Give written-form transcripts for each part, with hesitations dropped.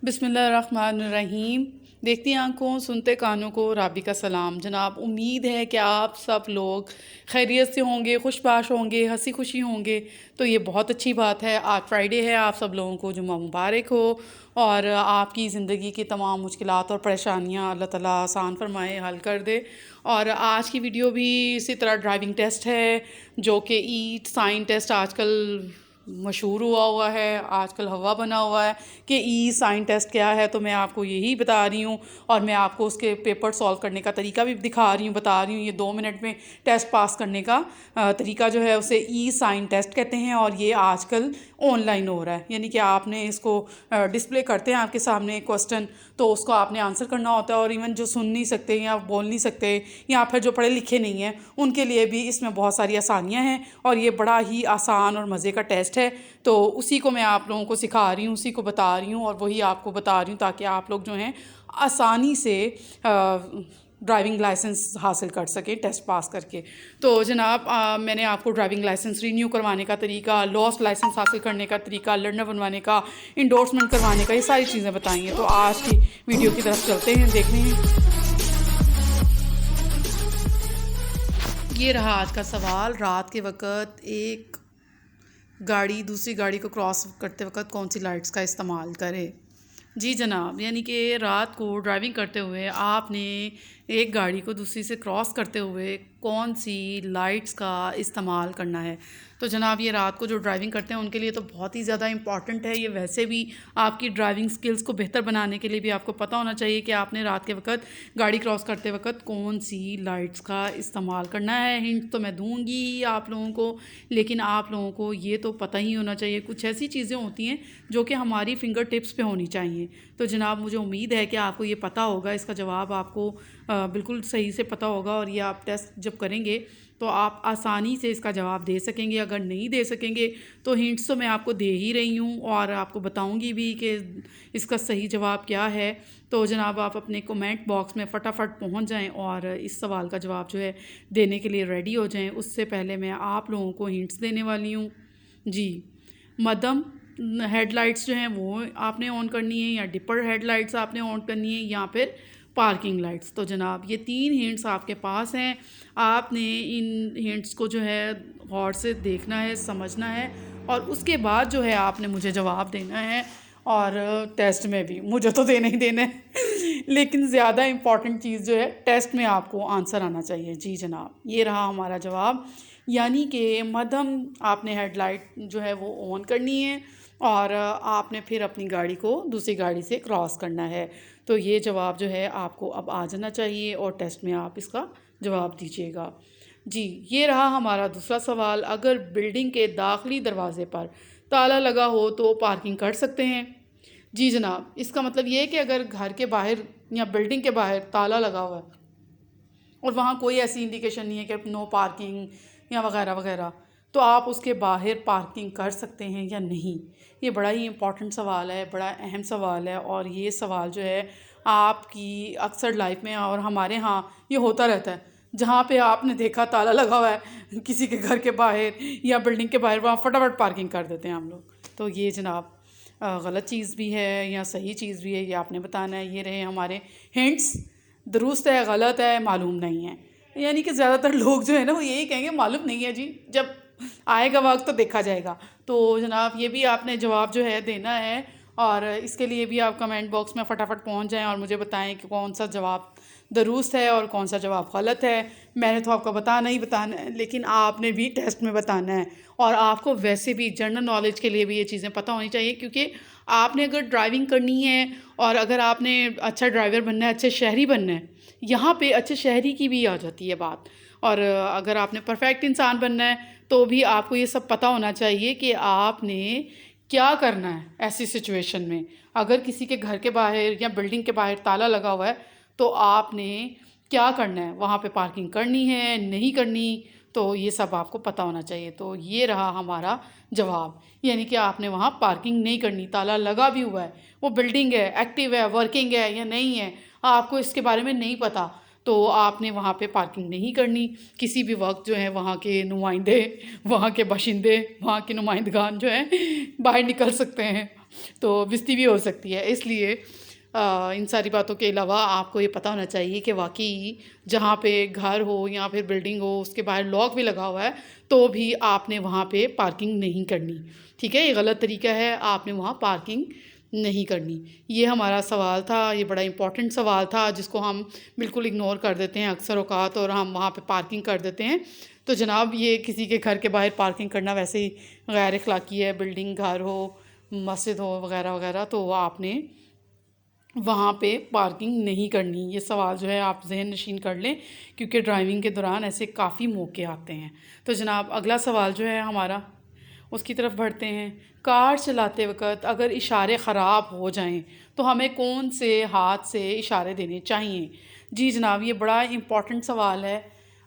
बिस्मिल्लाहिर्रहमानिर्रहीम। देखती आंखों सुनते कानों को राबी का सलाम। जनाब, उम्मीद है कि आप सब लोग खैरियत से होंगे, खुशबाश होंगे, हंसी खुशी होंगे। तो ये बहुत अच्छी बात है। आज फ्राइडे है, आप सब लोगों को जुम्मा मुबारक हो और आपकी ज़िंदगी की तमाम मुश्किलात और परेशानियाँ अल्लाह ताला आसान फरमाए, हल कर दे। और आज की वीडियो भी इसी तरह ड्राइविंग टेस्ट है, जो कि ईट साइन टेस्ट आजकल मशहूर हुआ है, आजकल हवा बना हुआ है कि ई साइन टेस्ट क्या है। तो मैं आपको यही बता रही हूँ और मैं आपको उसके पेपर सॉल्व करने का तरीका भी दिखा रही हूँ, बता रही हूँ। ये 2 मिनट में टेस्ट पास करने का तरीका जो है उसे ई साइन टेस्ट कहते हैं और ये आजकल ऑनलाइन हो रहा है। यानी कि आपने इसको डिस्प्ले करते हैं आपके सामने क्वेश्चन, तो उसको आपने आंसर करना होता है। और इवन जो सुन नहीं सकते या बोल नहीं सकते या फिर जो पढ़े लिखे नहीं हैं, उनके लिए भी इसमें बहुत सारी आसानियाँ हैं और ये बड़ा ही आसान और मज़े का टेस्ट है। तो उसी को मैं आप लोगों को सिखा रही हूँ, उसी को बता रही हूँ और वही आपको बता रही हूँ ताकि आप लोग जो हैं आसानी से ड्राइविंग लाइसेंस हासिल कर सकें टेस्ट पास करके। तो जनाब, मैंने आपको ड्राइविंग लाइसेंस रीन्यू करवाने का तरीका, लॉस्ट लाइसेंस हासिल करने का तरीका, लर्नर बनवाने का, इंडोर्समेंट करवाने का, ये सारी चीज़ें बताई हैं। तो आज की वीडियो की तरफ चलते हैं, देखते हैं। ये रहा आज का सवाल। रात के वक्त एक गाड़ी दूसरी गाड़ी को क्रॉस करते वक्त कौन सी लाइट्स का इस्तेमाल करे? जी जनाब, यानी कि रात को ड्राइविंग करते हुए आपने एक गाड़ी को दूसरी से क्रॉस करते हुए कौन सी लाइट्स का इस्तेमाल करना है। तो जनाब, ये रात को जो ड्राइविंग करते हैं उनके लिए तो बहुत ही ज़्यादा इंपॉर्टेंट है। ये वैसे भी आपकी ड्राइविंग स्किल्स को बेहतर बनाने के लिए भी आपको पता होना चाहिए कि आपने रात के वक्त गाड़ी क्रॉस करते वक्त कौन सी लाइट्स का इस्तेमाल करना है। हिंट तो मैं दूंगी ही आप लोगों को, लेकिन आप लोगों को ये तो पता ही होना चाहिए। कुछ ऐसी चीज़ें होती हैं जो कि हमारी फिंगर टिप्स पे होनी चाहिए। तो जनाब, मुझे उम्मीद है कि आपको ये पता होगा, इसका जवाब आपको बिल्कुल सही से पता होगा और ये आप टेस्ट जब करेंगे तो आप आसानी से इसका जवाब दे सकेंगे। अगर नहीं दे सकेंगे तो हिंट्स तो मैं आपको दे ही रही हूँ और आपको बताऊँगी भी कि इसका सही जवाब क्या है। तो जनाब, आप अपने कमेंट बॉक्स में फटाफट पहुँच जाएं और इस सवाल का जवाब जो है देने के लिए रेडी हो जाएं। उससे पहले मैं आप लोगों को हिंट्स देने वाली हूँ। जी, मध्यम हेडलाइट्स जो हैं वो आपने ऑन करनी है, या डिपर हेडलाइट्स आपने ऑन करनी है, या फिर पार्किंग लाइट्स। तो जनाब, ये 3 हिंट्स आपके पास हैं। आपने इन हिंट्स को जो है गौर से देखना है, समझना है और उसके बाद जो है आपने मुझे जवाब देना है। और टेस्ट में भी मुझे तो देना ही देना है लेकिन ज़्यादा इम्पॉर्टेंट चीज़ जो है टेस्ट में आपको आंसर आना चाहिए। जी जनाब, ये रहा हमारा जवाब। यानी कि मध्यम आपने हेडलाइट जो है वो ऑन करनी है और आपने फिर अपनी गाड़ी को दूसरी गाड़ी से क्रॉस करना है। तो ये जवाब जो है आपको अब आ जाना चाहिए और टेस्ट में आप इसका जवाब दीजिएगा। जी, ये रहा हमारा दूसरा सवाल। अगर बिल्डिंग के दाखिली दरवाजे पर ताला लगा हो तो पार्किंग कर सकते हैं? जी जनाब, इसका मतलब ये है कि अगर घर के बाहर या बिल्डिंग के बाहर ताला लगा हुआ है और वहाँ कोई ऐसी इंडिकेशन नहीं है कि नो पार्किंग या वगैरह वगैरह, तो आप उसके बाहर पार्किंग कर सकते हैं या नहीं? ये बड़ा ही इम्पॉर्टेंट सवाल है, बड़ा अहम सवाल है और ये सवाल जो है आपकी अक्सर लाइफ में और हमारे यहाँ ये होता रहता है। जहाँ पे आपने देखा ताला लगा हुआ है किसी के घर के बाहर या बिल्डिंग के बाहर, वहाँ फटाफट पार्किंग कर देते हैं हम लोग। तो ये जनाब गलत चीज़ भी है या सही चीज़ भी है, ये आपने बताना है। ये रहे हमारे हिंट्स। दुरुस्त है, गलत है, मालूम नहीं है। यानी कि ज़्यादातर लोग जो है ना वो यही कहेंगे मालूम नहीं है जी, जब आएगा वक्त तो देखा जाएगा। तो जनाब, ये भी आपने जवाब जो है देना है और इसके लिए भी आप कमेंट बॉक्स में फटाफट पहुंच जाएं और मुझे बताएं कि कौन सा जवाब दुरुस्त है और कौन सा जवाब गलत है। मैंने तो आपको बताना ही बताना है, लेकिन आपने भी टेस्ट में बताना है। और आपको वैसे भी जनरल नॉलेज के लिए भी ये चीज़ें पता होनी चाहिए, क्योंकि आपने अगर ड्राइविंग करनी है और अगर आपने अच्छा ड्राइवर बनना है, अच्छे शहरी बनना है, यहाँ पे अच्छे शहरी की भी आ जाती है बात। और अगर आपने परफेक्ट इंसान बनना है तो भी आपको ये सब पता होना चाहिए कि आपने क्या करना है ऐसी सिचुएशन में। अगर किसी के घर के बाहर या बिल्डिंग के बाहर ताला लगा हुआ है तो आपने क्या करना है, वहाँ पे पार्किंग करनी है नहीं करनी, तो ये सब आपको पता होना चाहिए। तो ये रहा हमारा जवाब, यानी कि आपने वहाँ पार्किंग नहीं करनी। ताला लगा भी हुआ है, वो बिल्डिंग है, एक्टिव है, वर्किंग है या नहीं है, आपको इसके बारे में नहीं पता, तो आपने वहाँ पे पार्किंग नहीं करनी। किसी भी वक्त जो है वहाँ के नुमाइंदे, वहाँ के बाशिंदे, वहाँ के नुमाइंदगान जो हैं बाहर निकल सकते हैं तो बेइज्जती भी हो सकती है। इसलिए इन सारी बातों के अलावा आपको ये पता होना चाहिए कि वाक़ई जहाँ पे घर हो या फिर बिल्डिंग हो उसके बाहर लॉक भी लगा हुआ है तो भी आपने वहाँ पे पार्किंग नहीं करनी। ठीक है? ये गलत तरीका है, आपने वहाँ पार्किंग नहीं करनी। ये हमारा सवाल था, ये बड़ा इम्पोर्टेंट सवाल था जिसको हम बिल्कुल इग्नोर कर देते हैं अक्सर औक़ात और हम वहाँ पे पार्किंग कर देते हैं। तो जनाब ये किसी के घर के बाहर पार्किंग करना वैसे ही गैर अखलाकी है, बिल्डिंग, घर हो, मस्जिद हो वग़ैरह वग़ैरह, तो आपने वहाँ पे पार्किंग नहीं करनी। ये सवाल जो है आप ज़हन नशीन कर लें क्योंकि ड्राइविंग के दौरान ऐसे काफ़ी मौके आते हैं। तो जनाब अगला सवाल जो है हमारा उसकी तरफ बढ़ते हैं। कार चलाते वक़्त अगर इशारे ख़राब हो जाएं तो हमें कौन से हाथ से इशारे देने चाहिए? जी जनाब, ये बड़ा इम्पोर्टेंट सवाल है।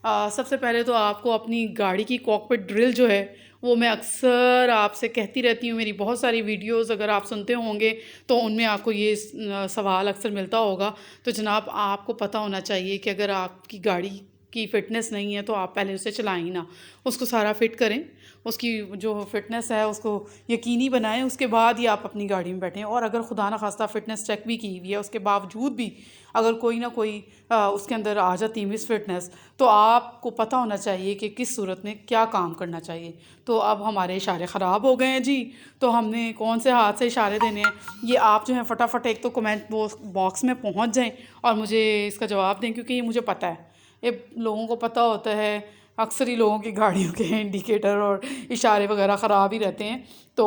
सबसे पहले तो आपको अपनी गाड़ी की कॉकपिट ड्रिल जो है वो मैं अक्सर आपसे कहती रहती हूँ, मेरी बहुत सारी वीडियोस अगर आप सुनते होंगे तो उनमें आपको ये सवाल अक्सर मिलता होगा। तो जनाब आपको पता होना चाहिए कि अगर आपकी गाड़ी की फ़िटनेस नहीं है तो आप पहले उसे चलाएं ही ना, उसको सारा फिट करें, उसकी जो फ़िटनेस है उसको यकीनी बनाएं, उसके बाद ही आप अपनी गाड़ी में बैठें। और अगर खुदा न खास्ता फ़िटनेस चेक भी की हुई है उसके बावजूद भी अगर कोई ना कोई उसके अंदर आ जाती है मिस फिटनेस, तो आपको पता होना चाहिए कि किस सूरत में क्या काम करना चाहिए। तो अब हमारे इशारे ख़राब हो गए हैं जी, तो हमने कौन से हाथ से इशारे देने हैं, ये आप जो है फटाफट एक तो कमेंट बॉक्स में पहुंच जाएं और मुझे इसका जवाब दें, क्योंकि ये मुझे पता है, ये लोगों को पता होता है। अक्सर ही लोगों की गाड़ियों के इंडिकेटर और इशारे वगैरह ख़राब ही रहते हैं। तो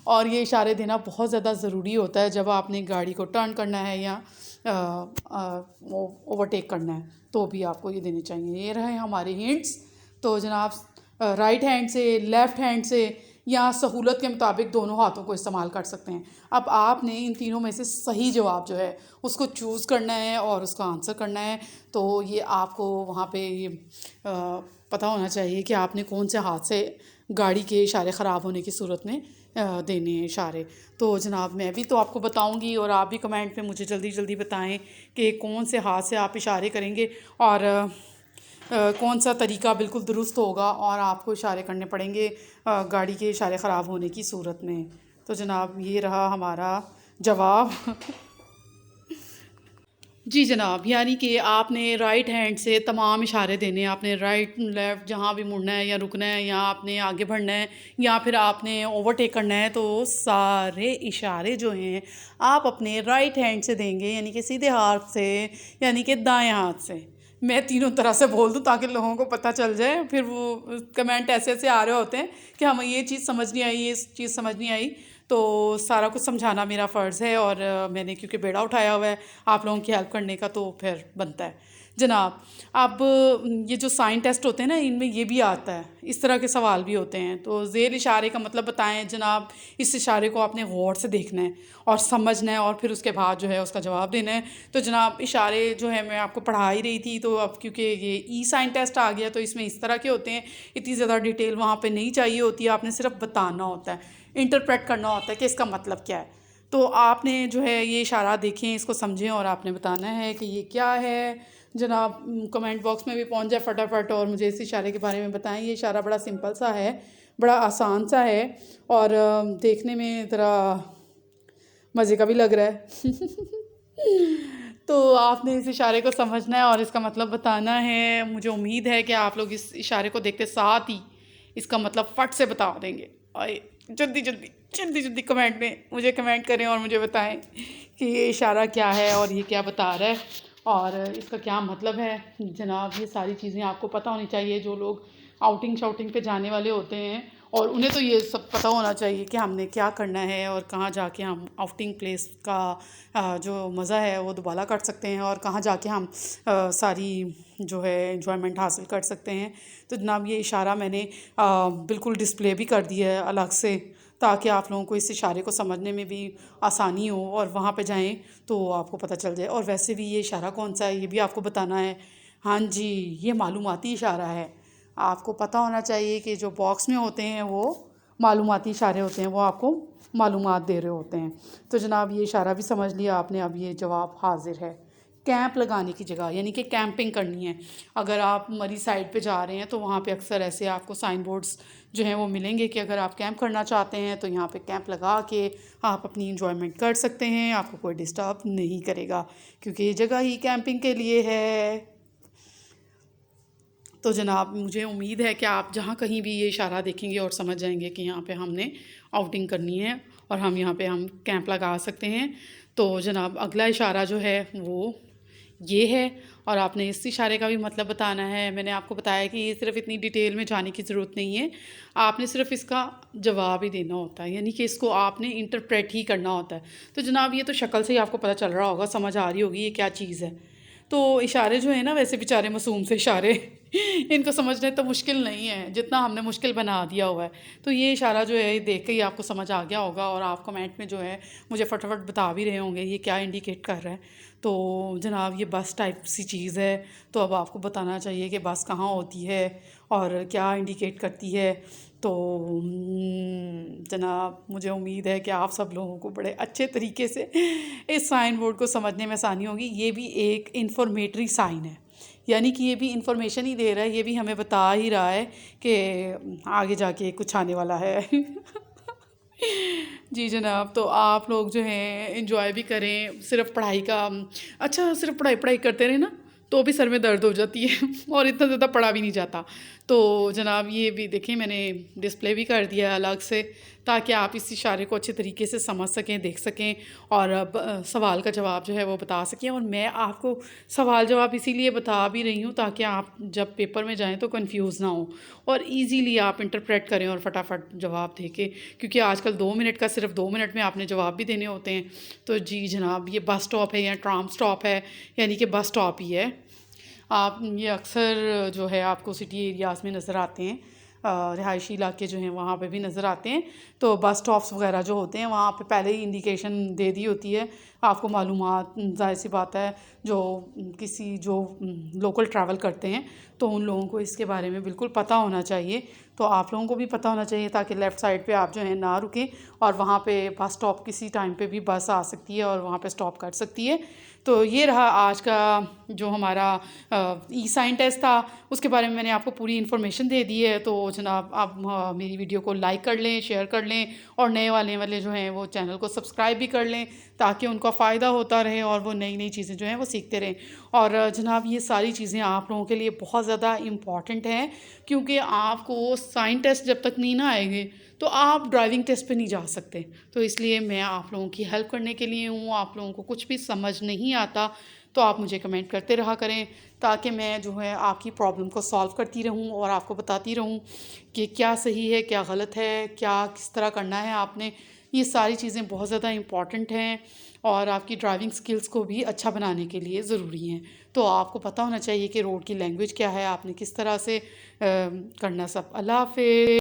और ये इशारे देना बहुत ज़्यादा ज़रूरी होता है जब आपने गाड़ी को टर्न करना है या ओवरटेक करना है, तो भी आपको ये देने चाहिए। ये रहे हमारे हिंट्स। तो जनाब राइट हैंड से, लेफ़्ट हैंड से या सहूलत के मुताबिक दोनों हाथों को इस्तेमाल कर सकते हैं। अब आपने इन तीनों में से सही जवाब जो है उसको चूज़ करना है और उसका आंसर करना है। तो ये आपको वहाँ पे ये पता होना चाहिए कि आपने कौन से हाथ से गाड़ी के इशारे ख़राब होने की सूरत में देने हैं इशारे। तो जनाब मैं भी तो आपको बताऊंगी और आप भी कमेंट में मुझे जल्दी जल्दी बताएं कि कौन से हाथ से आप इशारे करेंगे और कौन सा तरीका बिल्कुल दुरुस्त होगा और आपको इशारे करने पड़ेंगे गाड़ी के इशारे ख़राब होने की सूरत में। तो जनाब ये रहा हमारा जवाब। जी जनाब, यानी कि आपने राइट हैंड से तमाम इशारे देने हैं। आपने राइट लेफ़्ट जहाँ भी मुड़ना है या रुकना है या आपने आगे बढ़ना है या फिर आपने ओवरटेक करना है, तो सारे इशारे जो हैं आप अपने राइट हैंड से देंगे, यानी कि सीधे हाथ से, यानी कि दाएं हाथ से। मैं तीनों तरह से बोल दूं ताकि लोगों को पता चल जाए, फिर वो कमेंट ऐसे ऐसे आ रहे होते हैं कि हमें ये चीज़ समझ नहीं आई, ये चीज़ समझ नहीं आई। तो सारा कुछ समझाना मेरा फ़र्ज़ है और मैंने क्योंकि बेड़ा उठाया हुआ है आप लोगों की हेल्प करने का, तो फिर बनता है जनाब। अब ये जो साइन टेस्ट होते हैं ना, इनमें ये भी आता है, इस तरह के सवाल भी होते हैं। तो ज़ेर इशारे का मतलब बताएं जनाब, इस इशारे को आपने गौर से देखना है और समझना है और फिर उसके बाद जो है उसका जवाब देना है। तो जनाब इशारे जो है मैं आपको पढ़ा ही रही थी, तो अब क्योंकि ये ई साइन टेस्ट आ गया तो इसमें इस तरह के होते हैं, इतनी ज़्यादा डिटेल वहाँ पर नहीं चाहिए होती है, आपने सिर्फ बताना होता है, इंटरप्रेट करना होता है कि इसका मतलब क्या है। तो आपने जो है ये इशारा देखें, इसको समझें और आपने बताना है कि ये क्या है। जनाब कमेंट बॉक्स में भी पहुंच जाए फटाफट और मुझे इस इशारे के बारे में बताएं। ये इशारा बड़ा सिंपल सा है, बड़ा आसान सा है और देखने में ज़रा मज़े का भी लग रहा है। तो आपने इस इशारे को समझना है और इसका मतलब बताना है। मुझे उम्मीद है कि आप लोग इस इशारे को देखते साथ ही इसका मतलब फट से बता देंगे। और जल्दी जल्दी जल्दी जल्दी कमेंट में मुझे कमेंट करें और मुझे बताएं कि ये इशारा क्या है और ये क्या बता रहा है और इसका क्या मतलब है। जनाब ये सारी चीज़ें आपको पता होनी चाहिए, जो लोग आउटिंग शाउटिंग पे जाने वाले होते हैं, और उन्हें तो ये सब पता होना चाहिए कि हमने क्या करना है और कहाँ जाके हम आउटिंग प्लेस का जो मज़ा है वो दोबारा कर सकते हैं और कहाँ जाके हम सारी जो है एंजॉयमेंट हासिल कर सकते हैं। तो जनाब ये इशारा मैंने बिल्कुल डिस्प्ले भी कर दिया है अलग से, ताकि आप लोगों को इस इशारे को समझने में भी आसानी हो और वहाँ पे जाएं तो आपको पता चल जाए। और वैसे भी ये इशारा कौन सा है ये भी आपको बताना है। हाँ जी, ये मालूमाती इशारा है। आपको पता होना चाहिए कि जो बॉक्स में होते हैं वो मालूमाती इशारे होते हैं, वो आपको मालूमात दे रहे होते हैं। तो जनाब ये इशारा भी समझ लिया आपने, अब ये जवाब हाजिर है। कैंप लगाने की जगह, यानी कि कैंपिंग करनी है। अगर आप मरी साइड पे जा रहे हैं तो वहाँ पे अक्सर ऐसे आपको साइन बोर्ड्स जो हैं वो मिलेंगे कि अगर आप कैंप करना चाहते हैं तो यहाँ पे कैंप लगा के आप अपनी इंजॉयमेंट कर सकते हैं, आपको कोई डिस्टर्ब नहीं करेगा, क्योंकि ये जगह ही कैंपिंग के लिए है। तो जनाब, मुझे उम्मीद है कि आप जहाँ कहीं भी ये इशारा देखेंगे और समझ जाएंगे कि यहाँ पे हमने आउटिंग करनी है और हम यहाँ पे हम कैंप लगा सकते हैं। तो जनाब, अगला इशारा जो है वो ये है, और आपने इस इशारे का भी मतलब बताना है। मैंने आपको बताया कि ये सिर्फ इतनी डिटेल में जाने की ज़रूरत नहीं है, आपने सिर्फ इसका जवाब ही देना होता है, यानी कि इसको आपने इंटरप्रेट ही करना होता है। तो जनाब, ये तो शक्ल से ही आपको पता चल रहा होगा, समझ आ रही होगी ये क्या चीज़ है। तो इशारे जो है ना, वैसे बेचारे मासूम से इशारे इनको समझने तो मुश्किल नहीं है जितना हमने मुश्किल बना दिया हुआ है। तो ये इशारा जो है देख के ही आपको समझ आ गया होगा, और आप कमेंट में जो है मुझे फटाफट बता भी रहे होंगे ये क्या इंडिकेट कर रहा है। तो जनाब, ये बस टाइप सी चीज़ है, तो अब आपको बताना चाहिए कि बस कहाँ होती है और क्या इंडिकेट करती है। तो जनाब, मुझे उम्मीद है कि आप सब लोगों को बड़े अच्छे तरीके से इस साइन बोर्ड को समझने में आसानी होगी। ये भी एक इंफॉर्मेटरी साइन है, यानी कि ये भी इंफॉर्मेशन ही दे रहा है, ये भी हमें बता ही रहा है कि आगे जाके कुछ आने वाला है। जी जनाब, तो आप लोग जो हैं एंजॉय भी करें। सिर्फ पढ़ाई का, अच्छा सिर्फ पढ़ाई पढ़ाई करते रहे ना तो भी सर में दर्द हो जाती है और इतना ज़्यादा पढ़ा भी नहीं जाता। तो जनाब, ये भी देखें, मैंने डिस्प्ले भी कर दिया है अलग से, ताकि आप इस इशारे को अच्छे तरीके से समझ सकें, देख सकें, और अब सवाल का जवाब जो है वो बता सकें। और मैं आपको सवाल जवाब इसीलिए बता भी रही हूँ ताकि आप जब पेपर में जाएं तो कंफ्यूज ना हो और इजीली आप इंटरप्रेट करें और फटाफट जवाब दे के, क्योंकि आजकल 2 मिनट का, सिर्फ 2 मिनट में आपने जवाब भी देने होते हैं। तो जी जनाब, ये बस स्टॉप है या ट्राम स्टॉप है, यानी कि बस स्टॉप ही है। आप ये अक्सर जो है आपको सिटी एरियाज़ में नज़र आते हैं, रिहायशी इलाके जो हैं वहाँ पे भी नज़र आते हैं। तो बस स्टॉप्स वगैरह जो होते हैं वहाँ पे पहले ही इंडिकेशन दे दी होती है आपको मालूमात। जाहिर सी बात है, जो किसी जो लोकल ट्रैवल करते हैं तो उन लोगों को इसके बारे में बिल्कुल पता होना चाहिए। तो आप लोगों को भी पता होना चाहिए ताकि लेफ़्ट साइड पे आप जो है ना रुकें, और वहाँ पे बस स्टॉप किसी टाइम पे भी बस आ सकती है और वहाँ पे स्टॉप कर सकती है। तो ये रहा आज का जो हमारा ई साइन टेस्ट था, उसके बारे में मैंने आपको पूरी इन्फॉर्मेशन दे दी है। तो जनाब, आप मेरी वीडियो को लाइक कर लें, शेयर कर लें, और नए वाले जो हैं वो चैनल को सब्सक्राइब भी कर लें ताकि उनका फ़ायदा होता रहे और वो नई नई चीज़ें जो हैं वो सीखते रहें। और जनाब, ये सारी चीज़ें आप लोगों के लिए बहुत ज़्यादा इम्पॉर्टेंट हैं, क्योंकि आपको साइन टेस्ट जब तक नहीं ना आएंगे तो आप ड्राइविंग टेस्ट पे नहीं जा सकते। तो इसलिए मैं आप लोगों की हेल्प करने के लिए हूँ। आप लोगों को कुछ भी समझ नहीं आता तो आप मुझे कमेंट करते रहा करें, ताकि मैं जो है आपकी प्रॉब्लम को सॉल्व करती रहूं और आपको बताती रहूं कि क्या सही है, क्या गलत है, क्या किस तरह करना है आपने। ये सारी चीज़ें बहुत ज़्यादा इम्पॉर्टेंट हैं और आपकी ड्राइविंग स्किल्स को भी अच्छा बनाने के लिए ज़रूरी हैं। तो आपको पता होना चाहिए कि रोड की लैंग्वेज क्या है, आपने किस तरह से करना। सब अल्लाह हाफ़िज़।